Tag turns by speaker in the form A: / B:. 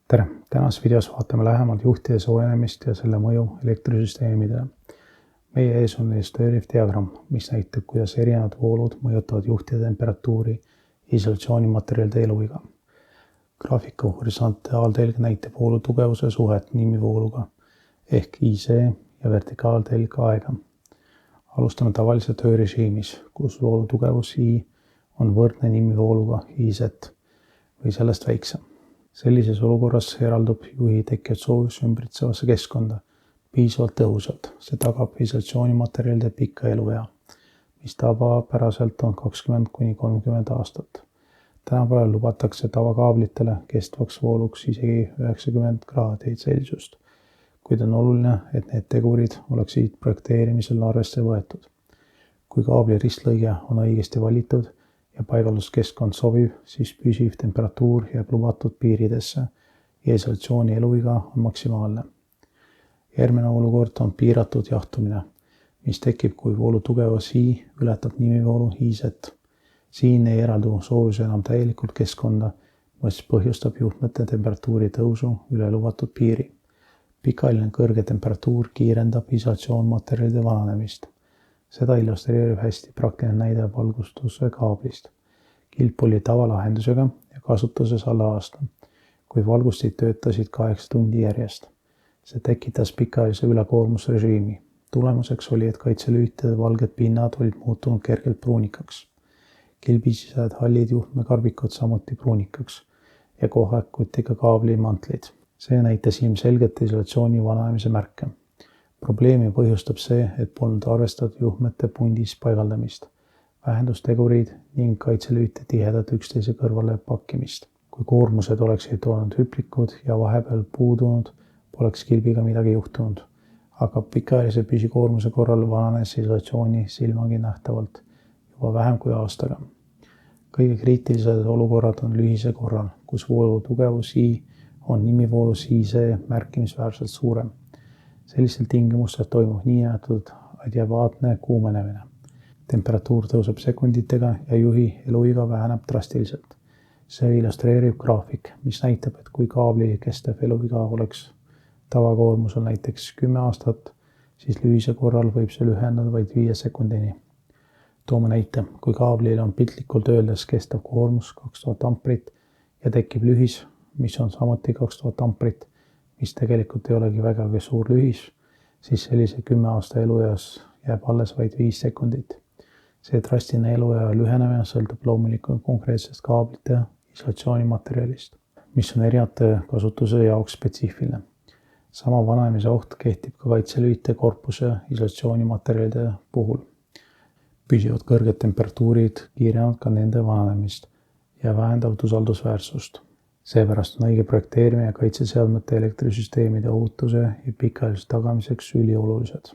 A: tere! Tänases videos vaatame lähemalt juhtide soojenemist ja selle mõju elektrisüsteemidele. Meie ees on illustreeriv diagramm, mis näitab, kuidas erinevad voolud mõjutavad juhtide temperatuuri ja isolatsioonimaterjalide eluiga. Graafiku horisontaaltelg näitab voolu tugevuse suhet nimivooluga ehk IC ja vertikaaltelg aega. Alustame tavalise töörežiimis, kus voolu tugevus I on võrdne nimivooluga IZ või sellest väiksem. Sellises olukorras eraldub juhi tekkivat soojus ümbritsevasse keskkonda piisavalt tõhusalt. See tagab isolatsioonimaterjalide pika eluea, mis tavapäraselt on 20–30 aastat. Tänapäeval lubatakse tavakaablitele kestvaks vooluks isegi 90 kraadi Celsiust, kuid on oluline, et need tegurid oleksid projekteerimisel arvesse võetud. Kui kaabli ristlõige on õigesti valitud ja paigalduskeskkond sobiv, siis püsiv temperatuur jääb lubatud piiridesse ja isolatsiooni eluiga on maksimaalne. Järgmine olukord on piiratud jahtumine, mis tekib, kui voolu tugevus I ületab nimivoolu IZ. Siin ei eraldu soojus enam täielikult keskkonda, mis põhjustab juhtmete temperatuuri tõusu üle lubatud piiri. Pikaajaline kõrge temperatuur kiirendab isolatsioonmaterjalide vananemist. Seda illustreerib hästi praktiline näide valgustuse kaablist. Kilp oli tavalahendusega ja kasutuses alla aasta, kuid valgustid töötasid 8 tundi järjest. See tekitas pikaajalise ülekoormusrežiimi. Tulemuseks oli, et kaitselülitade valged pinnad olid muutunud kergelt pruunikaks. Kilbisised hallid juhtmekarbikud samuti pruunikaks ja kohati ka kaablimantlid. See näitas ilmselgelt isolatsiooni vananemise märke. Probleemi põhjustab see, et polnud arvestatud juhtmete pundis paigaldamist, vähendustegurid ning kaitselülite tihedat üksteise kõrvale pakkimist. Kui koormused oleksid olnud hüplikud ja vahepeal puudunud, poleks kilbiga midagi juhtunud, aga pikaajalise püsikoormuse korral vananes isolatsiooni silmagi nähtavalt juba vähem kui aastaga. Kõige kriitilised olukorrad on lühise korral, kus voolu tugevus I on nimivoolus IC märkimisväärselt suurem. Sellistel tingimustel toimub niinimetatud adiabaatne kuumenemine. Temperatuur tõuseb sekunditega ja juhi eluiga väheneb drastiliselt. See illustreerib graafik, mis näitab, et kui kaabli kestev eluiga oleks tavakoormusel näiteks 10 aastat, siis lühise korral võib see lühendada vaid 5 sekundini. Toome näite, kui kaablil on piltlikult öeldes kestev koormus 2000 amprit ja tekib lühis, mis on samuti 2000 amprit, mis tegelikult ei olegi vägagi suur lühis, siis sellise 10 aasta elueas jääb alles vaid 5 sekundit. See drastiline eluea lühenemine sõltub loomulikult konkreetsest kaablite isolatsioonimaterjalist, mis on erinevate kasutuse jaoks spetsiifiline. Sama vananemise oht kehtib ka kaitselülite korpuse isolatsioonimaterjalide puhul. Püsivad kõrged temperatuurid kiirendavad ka nende vananemist ja vähendavad usaldusväärsust. Seepärast on õige projekteerimine ja kaitseseadmete elektrisüsteemide ohutuse ja pikaajalise tagamiseks üliolulised.